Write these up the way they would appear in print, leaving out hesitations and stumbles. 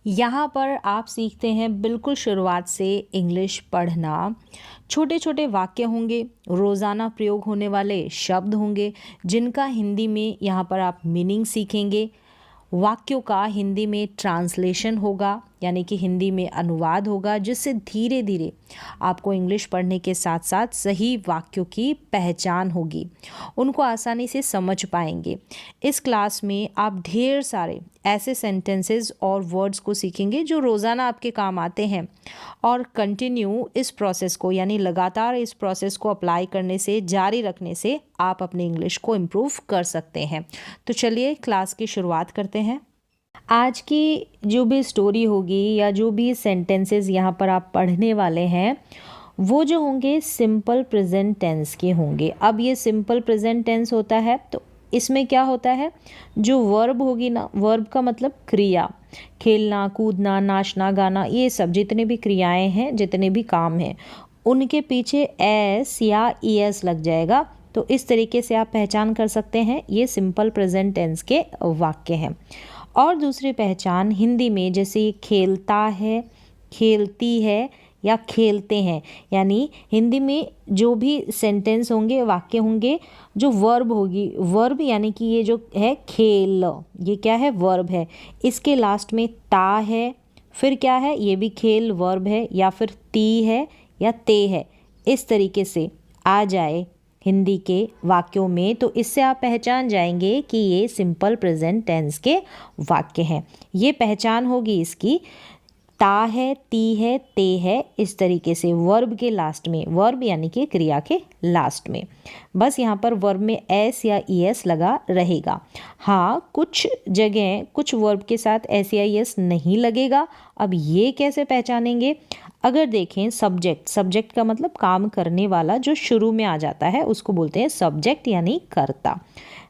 यहाँ पर आप सीखते हैं बिल्कुल शुरुआत से इंग्लिश पढ़ना। छोटे छोटे वाक्य होंगे, रोज़ाना प्रयोग होने वाले शब्द होंगे जिनका हिंदी में यहाँ पर आप मीनिंग सीखेंगे। वाक्यों का हिंदी में ट्रांसलेशन होगा, यानी कि हिंदी में अनुवाद होगा, जिससे धीरे धीरे आपको इंग्लिश पढ़ने के साथ साथ सही वाक्यों की पहचान होगी, उनको आसानी से समझ पाएंगे। इस क्लास में आप ढेर सारे ऐसे सेंटेंसेस और वर्ड्स को सीखेंगे जो रोज़ाना आपके काम आते हैं, और कंटिन्यू इस प्रोसेस को, यानी लगातार इस प्रोसेस को अप्लाई करने से, जारी रखने से आप अपने इंग्लिश को इम्प्रूव कर सकते हैं। तो चलिए क्लास की शुरुआत करते हैं। आज की जो भी स्टोरी होगी या जो भी सेंटेंसेस यहाँ पर आप पढ़ने वाले हैं, वो जो होंगे सिंपल प्रेजेंट टेंस के होंगे। अब ये सिंपल प्रेजेंट टेंस होता है तो इसमें क्या होता है, जो वर्ब होगी ना, वर्ब का मतलब क्रिया, खेलना, कूदना, नाचना, गाना, ये सब जितने भी क्रियाएं हैं, जितने भी काम हैं, उनके पीछे एस या ईएस लग जाएगा। तो इस तरीके से आप पहचान कर सकते हैं ये सिंपल प्रेजेंट टेंस के वाक्य हैं। और दूसरी पहचान हिंदी में, जैसे खेलता है, खेलती है या खेलते हैं, यानी हिंदी में जो भी सेंटेंस होंगे, वाक्य होंगे, जो वर्ब होगी, वर्ब यानी कि ये जो है खेल, ये क्या है, वर्ब है, इसके लास्ट में ता है, फिर क्या है, ये भी खेल वर्ब है, या फिर ती है या ते है, इस तरीके से आ जाए हिंदी के वाक्यों में, तो इससे आप पहचान जाएंगे कि ये सिंपल प्रेजेंट टेंस के वाक्य हैं। ये पहचान होगी इसकी, ता है, ती है, ते है, इस तरीके से वर्ब के लास्ट में, वर्ब यानी कि क्रिया के लास्ट में। बस यहाँ पर वर्ब में एस या ईएस लगा रहेगा। हाँ, कुछ जगह कुछ वर्ब के साथ एस या ईएस नहीं लगेगा। अब ये कैसे पहचानेंगे? अगर देखें सब्जेक्ट, सब्जेक्ट का मतलब काम करने वाला जो शुरू में आ जाता है, उसको बोलते हैं सब्जेक्ट यानी कर्ता।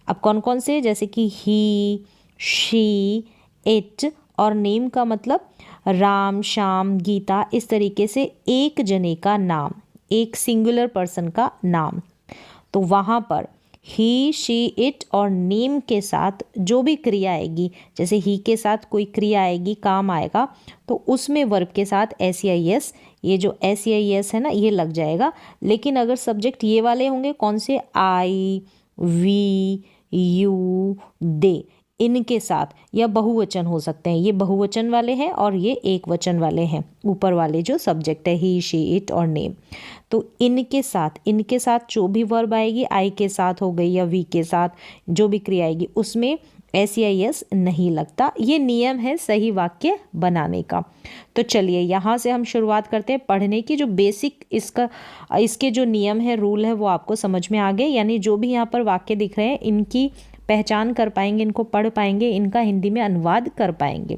अब कौन कौन से, जैसे कि ही, शी, इट, और नेम का मतलब राम, श्याम, गीता, इस तरीके से एक जने का नाम, एक सिंगुलर पर्सन का नाम। तो वहाँ पर ही, शी, इट और नेम के साथ जो भी क्रिया आएगी, जैसे ही के साथ कोई क्रिया आएगी, काम आएगा, तो उसमें वर्ब के साथ एस या एस, ये जो एस या एस है ना, ये लग जाएगा। लेकिन अगर सब्जेक्ट ये वाले होंगे, कौन से, आई, वी, यू, दे, इनके साथ, या बहुवचन हो सकते हैं, ये बहुवचन वाले हैं और ये एक वचन वाले हैं, ऊपर वाले जो सब्जेक्ट है ही, शी, इट और नेम, तो इनके साथ जो भी वर्ब आएगी, आई के साथ हो गई या वी के साथ जो भी क्रिया आएगी, उसमें एस या एस नहीं लगता। ये नियम है सही वाक्य बनाने का। तो चलिए यहाँ से हम शुरुआत करते हैं पढ़ने की। जो बेसिक इसके जो नियम है, रूल है, वो आपको समझ में आ गए, यानी जो भी यहाँ पर वाक्य दिख रहे हैं, इनकी पहचान कर पाएंगे, इनको पढ़ पाएंगे, इनका हिंदी में अनुवाद कर पाएंगे।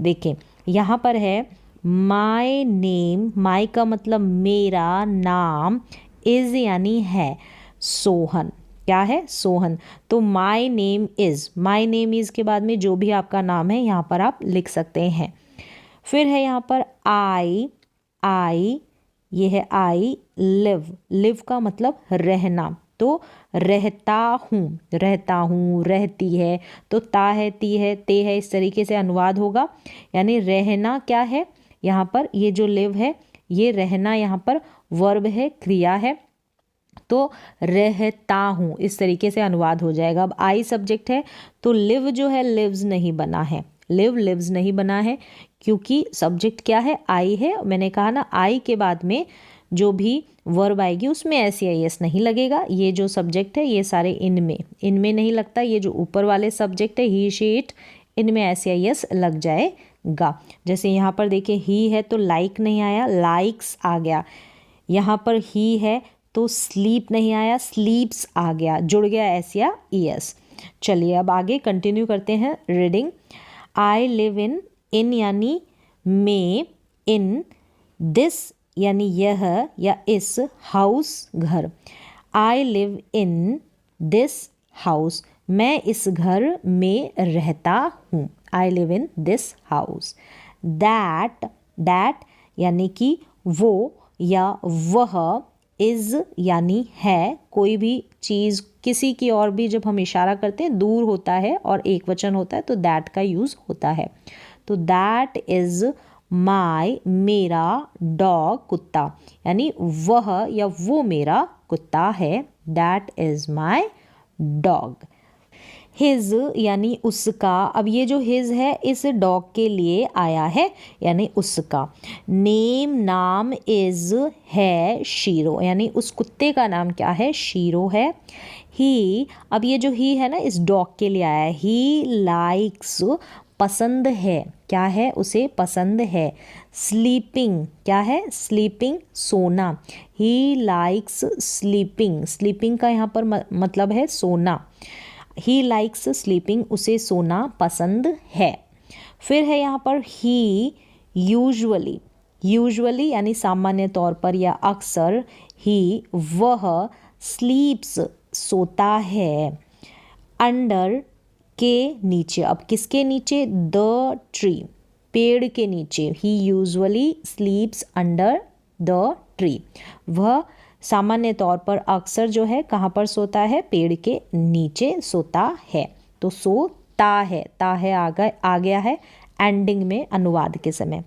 देखें यहाँ पर है माय नेम, माय का मतलब मेरा, नाम, इज यानी है, सोहन, क्या है, सोहन। तो my name is, my name is के बाद में जो भी आपका नाम है यहाँ पर आप लिख सकते हैं। फिर है यहाँ पर आई, ये है आई, लिव का मतलब रहना, तो रहता हूँ, रहती है, तो ता है, ती है, ते है, इस तरीके से अनुवाद होगा। यानी रहना क्या है यहाँ पर, ये जो लिव है, ये रहना यहाँ पर वर्ब है, क्रिया है, तो रहता हूँ, इस तरीके से अनुवाद हो जाएगा। अब आई सब्जेक्ट है, तो लिव जो है, लिव्स नहीं बना है, लिव्स नहीं बना है, क्योंकि सब्जेक्ट क्या है, आई है। मैंने कहा ना, आई के बाद में जो भी वर्ब आएगी उसमें एस या एस नहीं लगेगा। ये जो सब्जेक्ट है, ये सारे इनमें नहीं लगता। ये जो ऊपर वाले सब्जेक्ट है, ही, शी, इट, इनमें एस या एस लग जाएगा। जैसे यहाँ पर देखिए ही है तो लाइक नहीं आया, लाइक्स आ गया। यहाँ पर ही है तो स्लीप नहीं आया, स्लीप्स आ गया, जुड़ गया एस या एस। चलिए अब आगे कंटिन्यू करते हैं रीडिंग। आई लिव इन यानी में, इन, दिस यानी यह या इस, हाउस घर। I live in this house, मैं इस घर में रहता हूँ। I live in this house. That यानी कि वो या वह, इज़ यानी है, कोई भी चीज़, किसी की और भी जब हम इशारा करते हैं, दूर होता है और एक वचन होता है, तो दैट का यूज़ होता है। तो दैट इज़ माई, मेरा, डॉग, कुत्ता, यानी वह या वो मेरा कुत्ता है, that is my dog. His यानी उसका, अब ये जो हिज है इस डॉग के लिए आया है, यानी उसका। नेम नाम, इज है शीरो, यानी उस कुत्ते का नाम क्या है, शीरो है। ही, अब ये जो ही है ना इस डॉग के लिए आया है, ही लाइक्स, पसंद है, क्या है, उसे पसंद है। स्लीपिंग, क्या है, स्लीपिंग, सोना। ही लाइक्स स्लीपिंग, स्लीपिंग का यहाँ पर मतलब है सोना। ही लाइक्स स्लीपिंग, उसे सोना पसंद है। फिर है यहाँ पर ही यूजुअली, यूजुअली यानी सामान्य तौर पर या अक्सर, ही वह, स्लीप्स सोता है, अंडर के नीचे, अब किसके नीचे, द ट्री, पेड़ के नीचे, he usually sleeps under the tree, वह सामान्य तौर पर अक्सर जो है कहाँ पर सोता है, पेड़ के नीचे सोता है। तो सोता है, ता है आ गया है एंडिंग में अनुवाद के समय।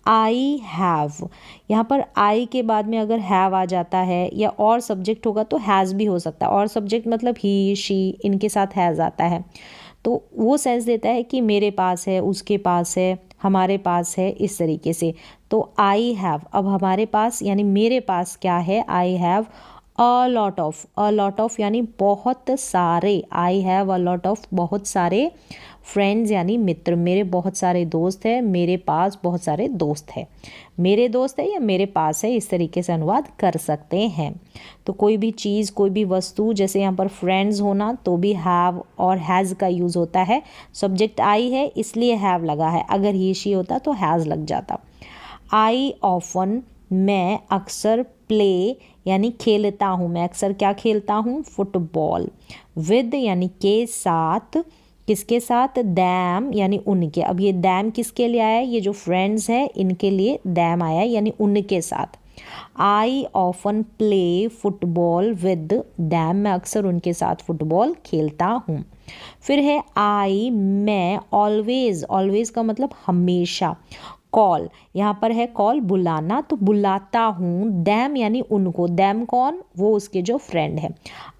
आई हैव, यहाँ पर आई के बाद में अगर हैव आ जाता है या और सब्जेक्ट होगा तो हैज़ भी हो सकता है। और सब्जेक्ट मतलब ही, शी, इनके साथ हैज़ आता है तो वो सेंस देता है कि मेरे पास है, उसके पास है, हमारे पास है, इस तरीके से। तो आई हैव, अब हमारे पास यानी मेरे पास क्या है, I have a lot of, a lot of यानी बहुत सारे, I have a lot of बहुत सारे फ्रेंड्स यानी मित्र, मेरे बहुत सारे दोस्त हैं, मेरे पास बहुत सारे दोस्त हैं, मेरे दोस्त है या मेरे पास है, इस तरीके से अनुवाद कर सकते हैं। तो कोई भी चीज़, कोई भी वस्तु, जैसे यहाँ पर फ्रेंड्स होना तो भी हैव और हैज़ का यूज़ होता है। सब्जेक्ट आई है इसलिए हैव लगा है, अगर ही शी होता तो हैज़ लग जाता। आई ऑफन, मैं अक्सर, प्ले यानी खेलता हूँ, मैं अक्सर क्या खेलता हूँ, फुटबॉल। विद यानी के साथ, किसके साथ, दैम यानी उनके। अब ये दैम किसके लिए आया है, ये जो फ्रेंड्स है इनके लिए दैम आया है यानी उनके साथ। I often play football with them, मैं अक्सर उनके साथ फुटबॉल खेलता हूँ। फिर है आई, मैं, ऑलवेज, ऑलवेज का मतलब हमेशा। कॉल, यहाँ पर है कॉल बुलाना, तो बुलाता हूँ। दैम यानी उनको, दैम कौन, वो उसके जो फ्रेंड है।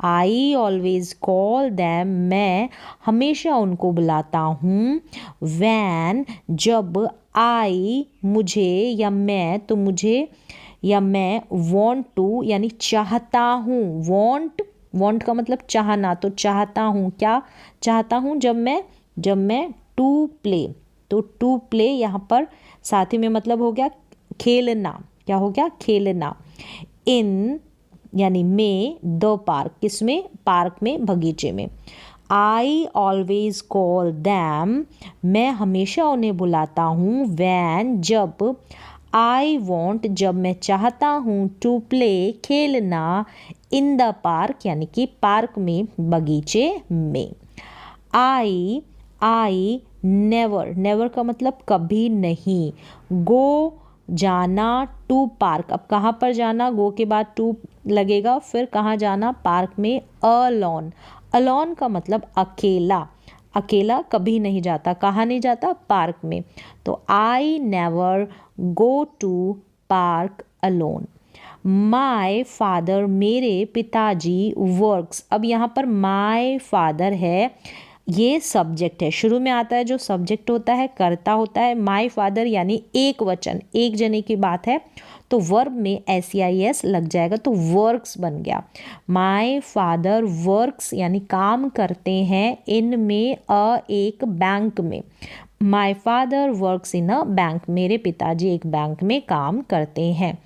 आई ऑलवेज कॉल दैम, मैं हमेशा उनको बुलाता हूँ। वैन, जब, आई मुझे या मैं, तो मुझे या मैं, वॉन्ट टू यानी चाहता हूँ। वॉन्ट का मतलब चाहना, तो चाहता हूँ, क्या चाहता हूँ, जब मैं टू प्ले, तो टू प्ले यहाँ पर साथ ही में मतलब हो गया खेलना, क्या हो गया, खेलना। इन यानी में, द पार्क, किसमें, पार्क में, बगीचे में। आई ऑलवेज कॉल दैम, मैं हमेशा उन्हें बुलाता हूँ। वैन, जब, आई वॉन्ट, जब मैं चाहता हूँ। टू प्ले, खेलना। इन द पार्क यानी कि पार्क में, बगीचे में। आई नेवर, नेवर का मतलब कभी नहीं। गो जाना, टू पार्क, अब कहाँ पर जाना, गो के बाद टू लगेगा, फिर कहाँ जाना, पार्क में। अलोन, अलोन का मतलब अकेला, अकेला कभी नहीं जाता, कहाँ नहीं जाता, पार्क में। तो I never go to park alone. My father, मेरे पिताजी। वर्क्स, अब यहाँ पर माई फादर है, ये सब्जेक्ट है, शुरू में आता है जो सब्जेक्ट होता है, कर्ता होता है। माई फादर यानी एक वचन, एक जने की बात है, तो वर्ब में SEIS लग जाएगा तो वर्क्स बन गया। माई फादर वर्क्स यानी काम करते हैं, इन में, एक बैंक में। My father works in a bank, मेरे पिताजी एक बैंक में काम करते हैं।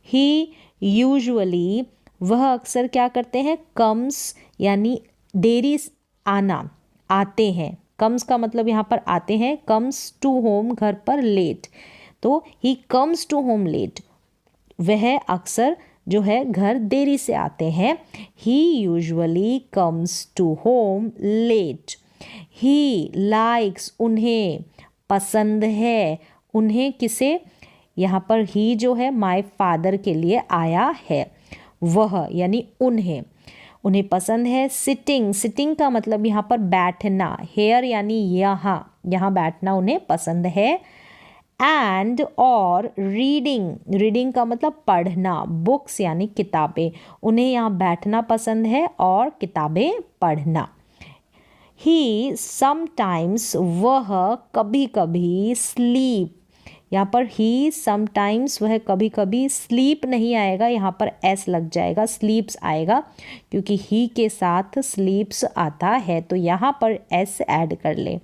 ही यूजुअली, वह अक्सर क्या करते हैं, कम्स यानी देरी आना, आते हैं। कम्स का मतलब यहाँ पर आते हैं, कम्स टू होम घर पर लेट, तो he comes to home late, वह अक्सर जो है घर देरी से आते हैं। He usually comes to home late. He likes, उन्हें पसंद है, उन्हें किसे, यहाँ पर ही जो है माय फादर के लिए आया है, वह यानी उन्हें, उन्हें पसंद है सिटिंग, सिटिंग का मतलब यहाँ पर बैठना, हेयर यानी यहाँ, यहाँ बैठना उन्हें पसंद है। एंड और रीडिंग, रीडिंग का मतलब पढ़ना, बुक्स यानी किताबें, उन्हें यहाँ बैठना पसंद है और किताबें पढ़ना। ही समटाइम्स, वह कभी कभी, स्लीप, यहाँ पर ही समटाइम्स, वह कभी कभी, स्लीप नहीं आएगा, यहाँ पर एस लग जाएगा, स्लीप्स आएगा, क्योंकि ही के साथ स्लीप्स आता है तो यहाँ पर एस ऐड कर ले।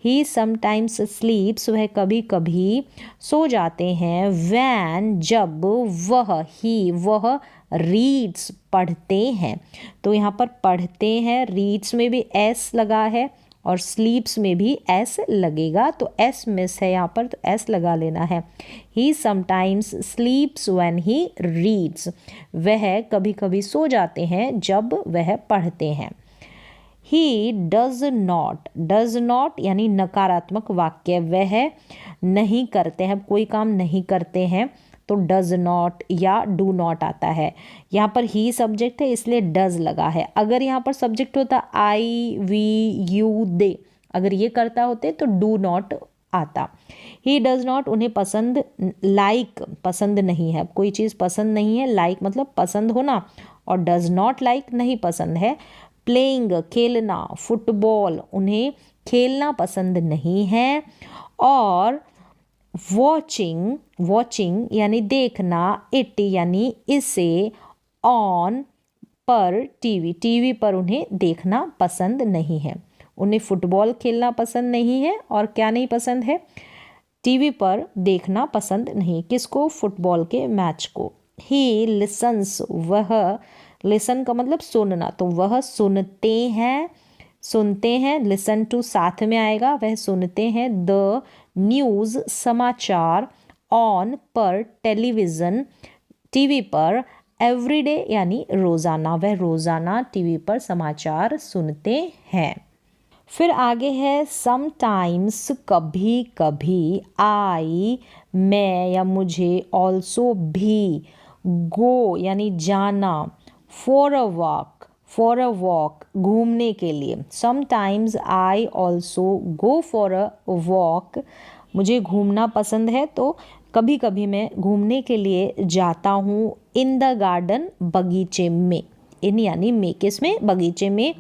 ही समटाइम्स स्लीप्स, वह कभी कभी सो जाते हैं। वैन, जब, वह रीड्स, पढ़ते हैं। तो यहाँ पर पढ़ते हैं, रीड्स में भी एस लगा है और स्लीप्स में भी एस लगेगा, तो एस मिस है यहाँ पर, तो एस लगा लेना है। He sometimes स्लीप्स when he reads, वह कभी कभी सो जाते हैं जब वह पढ़ते हैं। ही डज नॉट यानी नकारात्मक वाक्य, वह नहीं करते हैं, कोई काम नहीं करते हैं तो डज नॉट या डू नॉट आता है। यहाँ पर ही सब्जेक्ट है इसलिए डज लगा है। अगर यहाँ पर सब्जेक्ट होता आई, वी, यू, दे, अगर ये करता होते तो डू नॉट आता। ही डज नॉट, उन्हें पसंद, लाइक, पसंद नहीं है, कोई चीज़ पसंद नहीं है, लाइक मतलब पसंद होना, और डज नॉट लाइक नहीं पसंद है। प्लेइंग, खेलना, फुटबॉल, उन्हें खेलना पसंद नहीं है। और वॉचिंग यानी देखना, इट यानी इसे, ऑन पर, टीवी पर उन्हें देखना पसंद नहीं है। उन्हें फुटबॉल खेलना पसंद नहीं है और क्या नहीं पसंद है, टीवी पर देखना पसंद नहीं, किसको, फुटबॉल के मैच को। ही लिसन्स, वह, लिसन का मतलब सुनना, तो वह सुनते हैं, लिसन टू साथ में आएगा, वह सुनते हैं। द न्यूज़, समाचार, ऑन पर, टेलीविज़न, टीवी पर, एवरीडे यानी रोज़ाना, वह रोज़ाना टीवी पर समाचार सुनते हैं। फिर आगे है समटाइम्स, कभी कभी, आई, मैं या मुझे, ऑल्सो भी, गो यानी जाना, फॉर अ वॉक घूमने के लिए। Sometimes I also go for a walk, मुझे घूमना पसंद है तो कभी कभी मैं घूमने के लिए जाता हूँ। इन द गार्डन, बगीचे में, इन यानी में, किसमें, बगीचे में।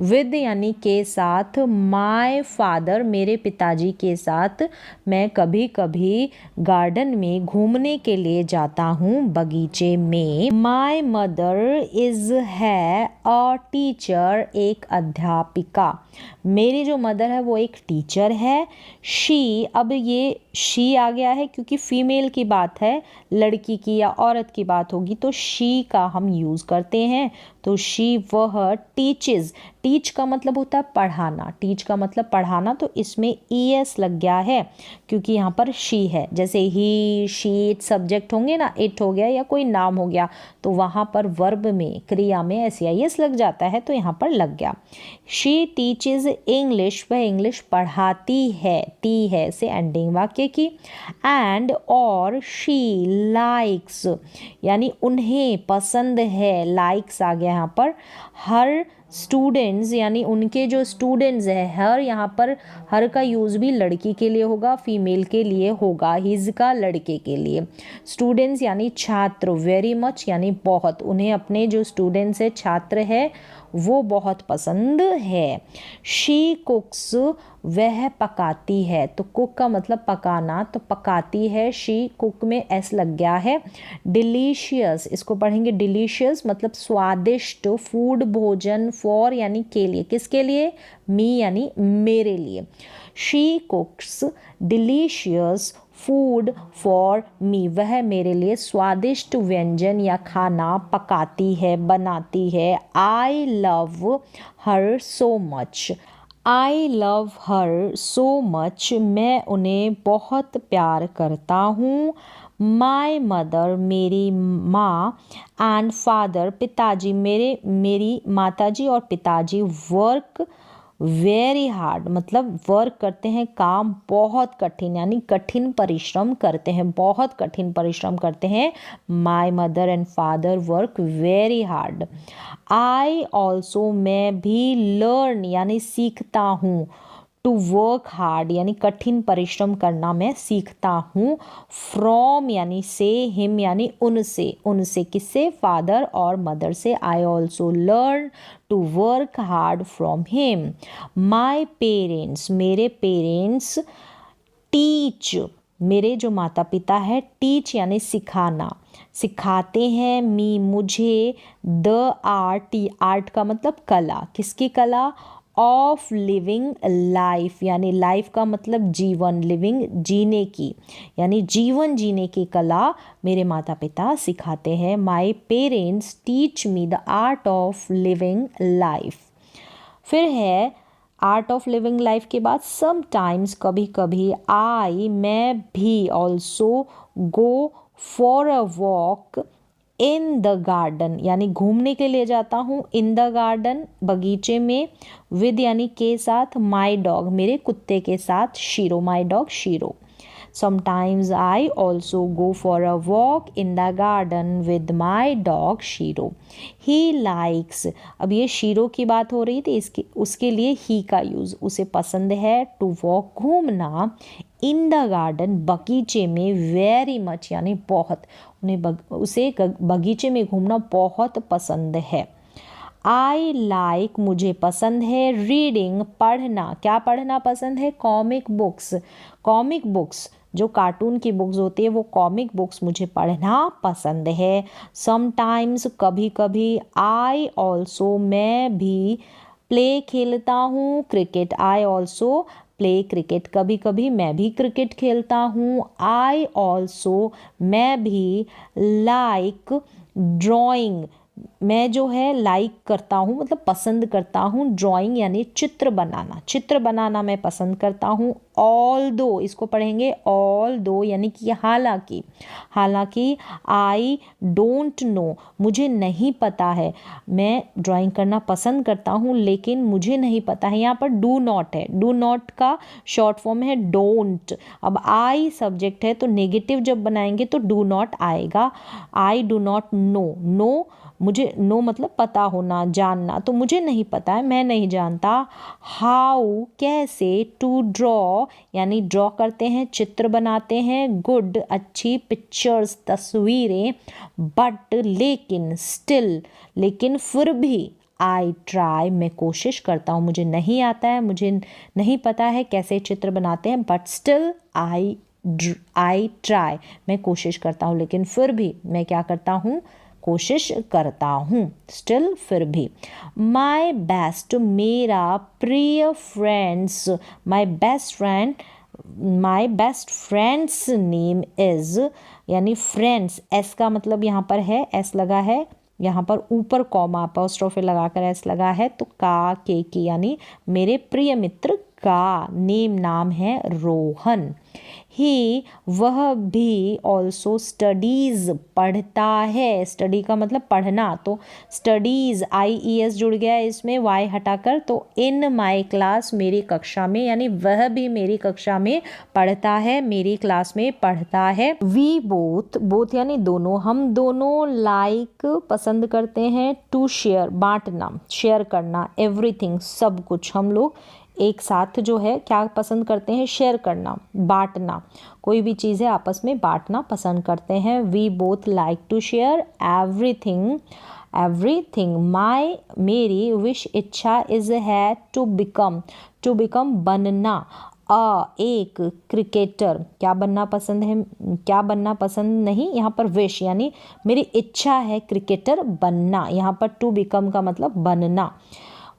विद यानी के साथ। माय फादर, मेरे पिताजी के साथ मैं कभी कभी गार्डन में घूमने के लिए जाता हूँ, बगीचे में। माय मदर इज़, है अ टीचर, एक अध्यापिका। मेरी जो मदर है वो एक टीचर है। शी, अब ये शी आ गया है क्योंकि फीमेल की बात है, लड़की की या औरत की बात होगी तो शी का हम यूज़ करते हैं। तो शी, वह, टीचेस, टीच का मतलब होता है पढ़ाना, टीच का मतलब पढ़ाना, तो इसमें ES लग गया है क्योंकि यहाँ पर शी है। जैसे ही, शी, इट सब्जेक्ट होंगे ना, इट हो गया या कोई नाम हो गया तो वहाँ पर वर्ब में, क्रिया में SEIS लग जाता है तो यहाँ पर लग गया। शी टीचेज इंग्लिश, वह इंग्लिश पढ़ाती है, टी है से एंडिंग वाक्य की। एंड और शी लाइक्स यानी उन्हें पसंद है, लाइक्स आ गया यहाँ पर। हर स्टूडेंट्स यानी उनके जो स्टूडेंट्स है, हर यहाँ पर हर का यूज़ भी लड़की के लिए होगा, फीमेल के लिए होगा, हिज का लड़के के लिए। स्टूडेंट्स यानी छात्र, वेरी मच यानी बहुत, उन्हें अपने जो स्टूडेंट्स है, छात्र है, वो बहुत पसंद है। शी कुक्स, वह पकाती है, तो कुक का मतलब पकाना, तो पकाती है, शी, कुक में एस लग गया है। डिलीशियस, इसको पढ़ेंगे डिलीशियस मतलब स्वादिष्ट, फूड भोजन, फॉर यानी के लिए, किसके लिए, मी यानी मेरे लिए। She कुक्स delicious food for me, वह मेरे लिए स्वादिष्ट व्यंजन या खाना पकाती है, बनाती है। I love her so much, I love her so much, मैं उन्हें बहुत प्यार करता हूँ। माई मदर, मेरी माँ, एंड फादर, पिताजी, मेरी माताजी और पिताजी, वर्क वेरी हार्ड मतलब वर्क करते हैं, काम बहुत कठिन यानी कठिन परिश्रम करते हैं, बहुत कठिन परिश्रम करते हैं। My mother and father work very hard. I also मैं भी लर्न यानी सीखता हूँ। टू वर्क हार्ड यानी कठिन परिश्रम करना मैं सीखता हूँ। फ्रॉम यानी से, हिम यानी उनसे, उनसे किससे, फादर और मदर से। I also learn to work hard from him. My parents मेरे पेरेंट्स टीच मेरे जो माता पिता है, टीच यानी सिखाना, सिखाते हैं मी मुझे द आर्ट, आर्ट का मतलब कला, किसकी कला, ऑफ लिविंग लाइफ यानी लाइफ का मतलब जीवन, लिविंग जीने की यानी जीवन जीने की कला मेरे माता पिता सिखाते हैं। My parents teach me the art of living life. फिर है आर्ट ऑफ लिविंग लाइफ के बाद समटाइम्स कभी कभी, आई मैं भी, also go for a walk in the garden यानी घूमने के लिए जाता हूँ, इन द गार्डन बगीचे में, विद यानी के साथ, माई डॉग मेरे कुत्ते के साथ, shero my dog shero. Sometimes I also go for a walk in the garden with my dog Shiro. He likes, अब ये शीरो की बात हो रही थी, इसके उसके लिए ही का यूज़, उसे पसंद है टू वॉक घूमना, इन द गार्डन बगीचे में, वेरी मच यानी बहुत, उसे बगीचे में घूमना बहुत पसंद है। आई लाइक मुझे पसंद है, रीडिंग पढ़ना, क्या पढ़ना पसंद है, कॉमिक बुक्स, कॉमिक बुक्स जो कार्टून की बुक्स होती है वो कॉमिक बुक्स मुझे पढ़ना पसंद है। समटाइम्स कभी कभी, आई ऑल्सो मैं भी, प्ले खेलता हूँ, cricket, I also play cricket, कभी कभी मैं भी क्रिकेट खेलता हूँ। आई ऑल्सो मैं भी, लाइक ड्राइंग मैं जो है लाइक करता हूँ मतलब पसंद करता हूँ, ड्राइंग यानी चित्र बनाना, चित्र बनाना मैं पसंद करता हूँ। ऑल दो इसको पढ़ेंगे ऑल दो यानी कि हालांकि, हालांकि आई डोंट नो मुझे नहीं पता है, मैं ड्राइंग करना पसंद करता हूँ लेकिन मुझे नहीं पता है, यहाँ पर डू नॉट है, डू नॉट का शॉर्ट फॉर्म है डोंट। अब आई सब्जेक्ट है तो नेगेटिव जब बनाएंगे तो डू नॉट आएगा। I do not know, no मुझे, नो मतलब पता होना, जानना, तो मुझे नहीं पता है, मैं नहीं जानता। हाउ कैसे, टू ड्रॉ यानी ड्रॉ करते हैं, चित्र बनाते हैं, गुड अच्छी, पिक्चर्स तस्वीरें, बट लेकिन, स्टिल लेकिन फिर भी, आई ट्राई मैं कोशिश करता हूँ, मुझे नहीं आता है, मुझे नहीं पता है कैसे चित्र बनाते हैं, बट स्टिल आई ट्राई मैं कोशिश करता हूँ, लेकिन फिर भी मैं क्या करता हूँ, कोशिश करता हूँ, स्टिल फिर भी। माई बेस्ट मेरा प्रिय friends, my best friend, my best friends name is यानी फ्रेंड्स, एस का मतलब यहाँ पर है, एस लगा है, यहाँ पर ऊपर कॉमा अपॉस्ट्रोफी लगाकर एस लगा है तो का के की यानी मेरे प्रिय मित्र का, नेम नाम है रोहन। ही वह भी, ऑल्सो स्टडीज़ पढ़ता है, स्टडी का मतलब पढ़ना, तो स्टडीज़ IES जुड़ गया है इसमें वाई हटाकर, तो इन माई क्लास मेरी कक्षा में यानी वह भी मेरी कक्षा में पढ़ता है, मेरी क्लास में पढ़ता है। वी बोथ, बोथ यानी दोनों, हम दोनों, लाइक पसंद करते हैं, टू शेयर बांटना, शेयर करना, एवरीथिंग सब कुछ, हम लोग एक साथ जो है क्या पसंद करते हैं, शेयर करना, बांटना, कोई भी चीज़ है आपस में बांटना पसंद करते हैं। We both like to share everything, everything. My मेरी विश इच्छा इज़ है टू बिकम, टू बिकम बनना, एक क्रिकेटर, क्या बनना पसंद है, क्या बनना पसंद नहीं, यहाँ पर विश यानी मेरी इच्छा है क्रिकेटर बनना, यहाँ पर टू बिकम का मतलब बनना।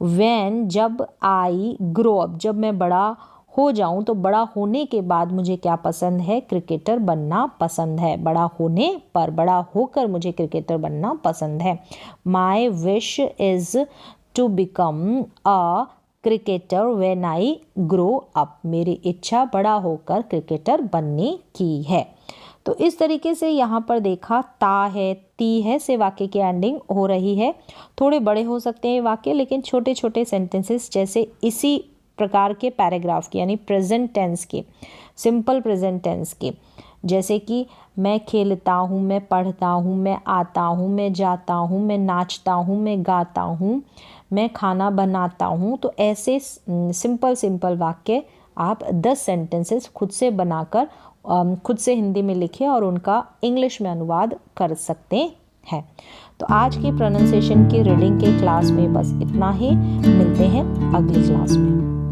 When जब आई ग्रो अप, जब मैं बड़ा हो जाऊं, तो बड़ा होने के बाद मुझे क्या पसंद है, क्रिकेटर बनना पसंद है, बड़ा होने पर, बड़ा होकर मुझे क्रिकेटर बनना पसंद है। My wish is to become a cricketer when I grow up, मेरी इच्छा बड़ा होकर क्रिकेटर बनने की है। तो इस तरीके से यहाँ पर देखा ता है, ती है से वाक्य की एंडिंग हो रही है। थोड़े बड़े हो सकते हैं ये वाक्य, लेकिन छोटे छोटे सेंटेंसेस जैसे इसी प्रकार के पैराग्राफ के, यानी प्रेजेंट टेंस के, सिंपल प्रेजेंट टेंस के, जैसे कि मैं खेलता हूँ, मैं पढ़ता हूँ, मैं आता हूँ, मैं जाता हूँ, मैं नाचता हूँ, मैं गाता हूँ, मैं खाना बनाता हूँ। तो ऐसे सिंपल सिंपल वाक्य आप 10 सेंटेंसेस खुद से बनाकर खुद से हिंदी में लिखें और उनका इंग्लिश में अनुवाद कर सकते हैं। तो आज की प्रोनाउंसिएशन की रीडिंग के क्लास में बस इतना ही। मिलते हैं अगली क्लास में।